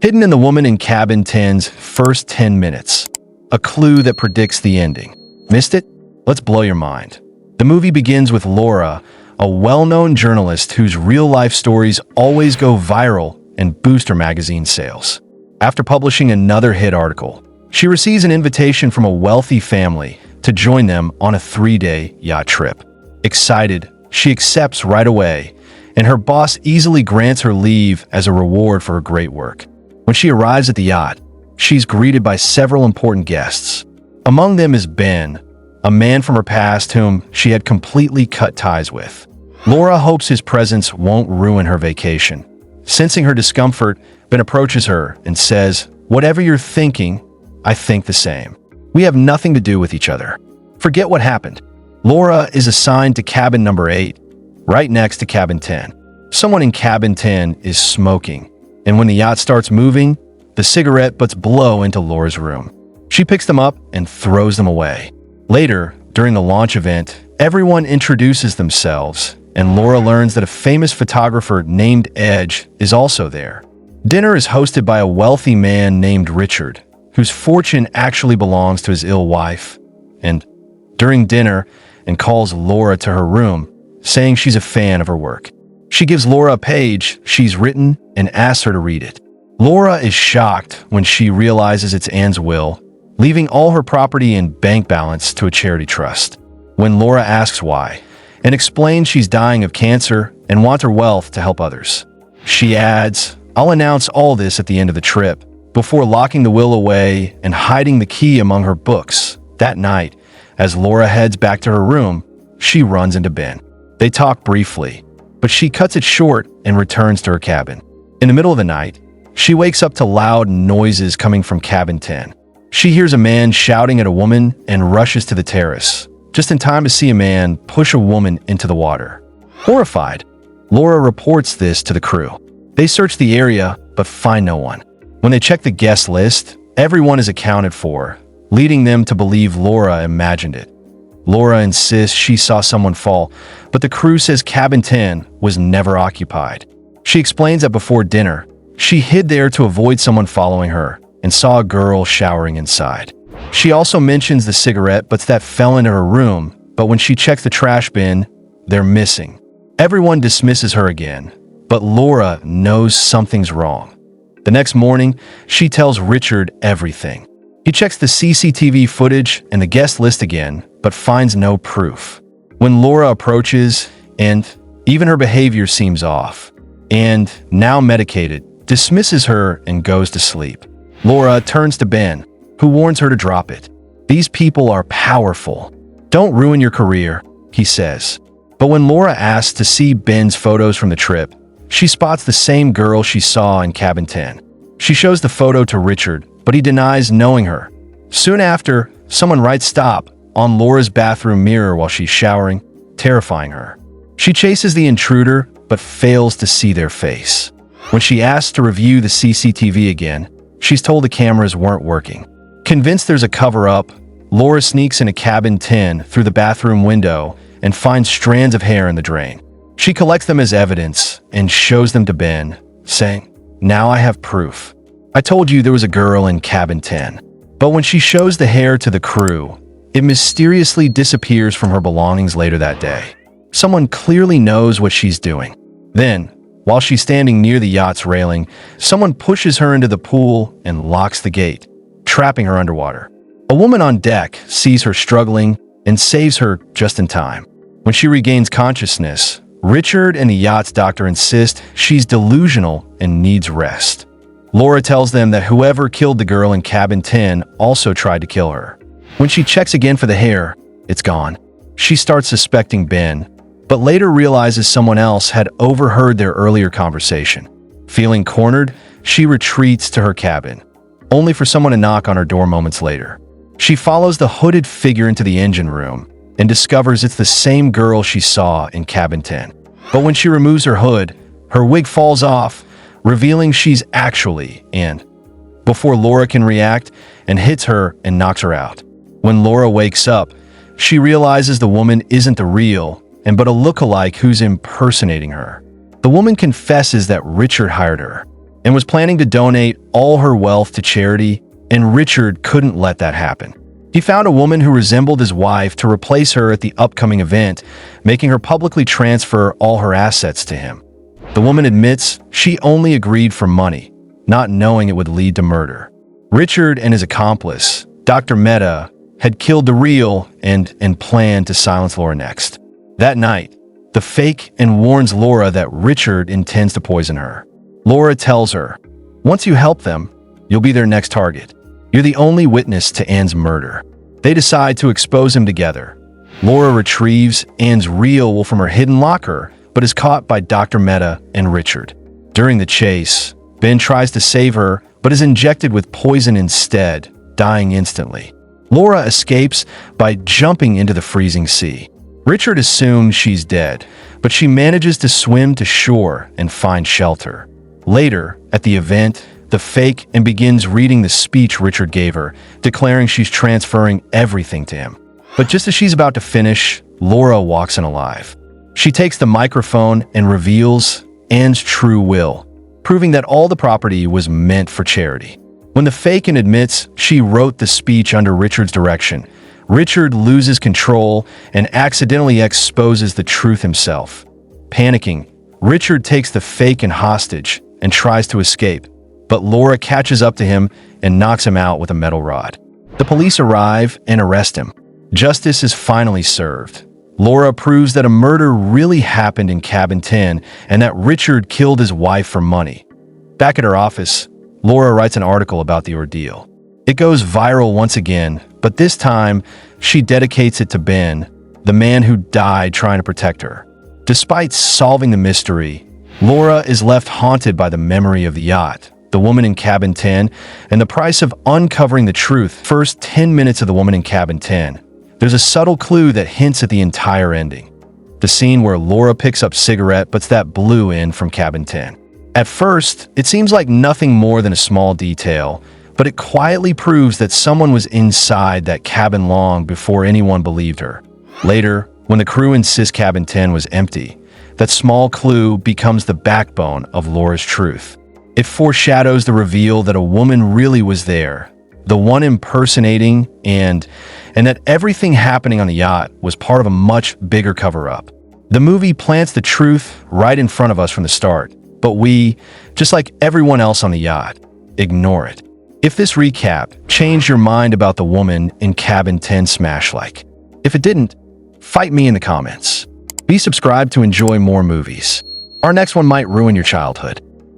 Hidden in the woman in cabin 10's first 10 minutes. A clue that predicts the ending. Missed it? Let's blow your mind. The movie begins with Laura, a well-known journalist whose real-life stories always go viral and boost her magazine sales. After publishing another hit article, she receives an invitation from a wealthy family to join them on a 3-day yacht trip. Excited, she accepts right away, and her boss easily grants her leave as a reward for her great work. When she arrives at the yacht, she's greeted by several important guests. Among them is Ben, a man from her past whom she had completely cut ties with. Laura hopes his presence won't ruin her vacation. Sensing her discomfort, Ben approaches her and says, "Whatever you're thinking, I think the same. We have nothing to do with each other. Forget what happened." Laura is assigned to cabin number 8, right next to cabin 10. Someone in cabin 10 is smoking, and when the yacht starts moving, the cigarette butts blow into Laura's room. She picks them up and throws them away. Later, during the launch event, everyone introduces themselves, and Laura learns that a famous photographer named Edge is also there. Dinner is hosted by a wealthy man named Richard, whose fortune actually belongs to his ill wife, and during dinner, and calls Laura to her room, saying she's a fan of her work. She gives Laura a page she's written and asks her to read it. Laura is shocked when she realizes it's Anne's will, leaving all her property and bank balance to a charity trust. When Laura asks why, and explains she's dying of cancer and wants her wealth to help others, she adds, "I'll announce all this at the end of the trip," before locking the will away and hiding the key among her books. That night, as Laura heads back to her room, she runs into Ben. They talk briefly, but she cuts it short and returns to her cabin. In the middle of the night, she wakes up to loud noises coming from cabin 10. She hears a man shouting at a woman and rushes to the terrace, just in time to see a man push a woman into the water. Horrified, Laura reports this to the crew. They search the area, but find no one. When they check the guest list, everyone is accounted for, leading them to believe Laura imagined it. Laura insists she saw someone fall, but the crew says cabin 10 was never occupied. She explains that before dinner, she hid there to avoid someone following her and saw a girl showering inside. She also mentions the cigarette butts that fell into her room, but when she checks the trash bin, they're missing. Everyone dismisses her again, but Laura knows something's wrong. The next morning, she tells Richard everything. He checks the CCTV footage and the guest list again, but finds no proof. When Laura approaches, and even her behavior seems off, and, now medicated, dismisses her and goes to sleep. Laura turns to Ben, who warns her to drop it. "These people are powerful. Don't ruin your career," he says. But when Laura asks to see Ben's photos from the trip, she spots the same girl she saw in cabin 10. She shows the photo to Richard, but he denies knowing her. Soon after, someone writes "stop" on Laura's bathroom mirror while she's showering, terrifying her. She chases the intruder, but fails to see their face. When she asks to review the CCTV again, she's told the cameras weren't working. Convinced there's a cover-up, Laura sneaks into cabin 10 through the bathroom window and finds strands of hair in the drain. She collects them as evidence and shows them to Ben, saying, "Now I have proof. I told you there was a girl in cabin 10. But when she shows the hair to the crew, it mysteriously disappears from her belongings later that day. Someone clearly knows what she's doing. Then, while she's standing near the yacht's railing, someone pushes her into the pool and locks the gate, trapping her underwater. A woman on deck sees her struggling and saves her just in time. When she regains consciousness, Richard and the yacht's doctor insist she's delusional and needs rest. Laura tells them that whoever killed the girl in cabin 10 also tried to kill her. When she checks again for the hair, it's gone. She starts suspecting Ben, but later realizes someone else had overheard their earlier conversation. Feeling cornered, she retreats to her cabin, only for someone to knock on her door moments later. She follows the hooded figure into the engine room and discovers it's the same girl she saw in cabin 10. But when she removes her hood, her wig falls off, revealing she's actually Anne. Before Laura can react, and hits her and knocks her out. When Laura wakes up, she realizes the woman isn't the real, and but a lookalike who's impersonating her. The woman confesses that Richard hired her. and was planning to donate all her wealth to charity, and Richard couldn't let that happen. He found a woman who resembled his wife to replace her at the upcoming event, making her publicly transfer all her assets to him. The woman admits she only agreed for money, not knowing it would lead to murder. Richard and his accomplice, Dr. Mehta, had killed the real and planned to silence Laura next. That night, the fake and warns Laura that Richard intends to poison her. Laura tells her, "Once you help them, you'll be their next target. You're the only witness to Anne's murder." They decide to expose him together. Laura retrieves Anne's reel from her hidden locker, but is caught by Dr. Mehta and Richard. During the chase, Ben tries to save her, but is injected with poison instead, dying instantly. Laura escapes by jumping into the freezing sea. Richard assumes she's dead, but she manages to swim to shore and find shelter. Later, at the event, the fake and begins reading the speech Richard gave her, declaring she's transferring everything to him. But just as she's about to finish, Laura walks in alive. She takes the microphone and reveals Anne's true will, proving that all the property was meant for charity. When the fake admits she wrote the speech under Richard's direction, Richard loses control and accidentally exposes the truth himself. Panicking, Richard takes the fake hostage and tries to escape, but Laura catches up to him and knocks him out with a metal rod. The police arrive and arrest him. Justice is finally served. Laura proves that a murder really happened in Cabin 10 and that Richard killed his wife for money. Back at her office, Laura writes an article about the ordeal. It goes viral once again, but this time, she dedicates it to Ben, the man who died trying to protect her. Despite solving the mystery, Laura is left haunted by the memory of the yacht, the woman in Cabin 10, and the price of uncovering the truth. First 10 minutes of the woman in Cabin 10. There's a subtle clue that hints at the entire ending. The scene where Laura picks up cigarette puts that blue in from Cabin 10. At first, it seems like nothing more than a small detail, but it quietly proves that someone was inside that cabin long before anyone believed her. Later, when the crew insists Cabin 10 was empty, that small clue becomes the backbone of Laura's truth. It foreshadows the reveal that a woman really was there, the one impersonating, and that everything happening on the yacht was part of a much bigger cover-up. The movie plants the truth right in front of us from the start, but we, just like everyone else on the yacht, ignore it. If this recap changed your mind about the woman in Cabin 10, smash like. If it didn't, fight me in the comments. Be subscribed to enjoy more movies. Our next one might ruin your childhood.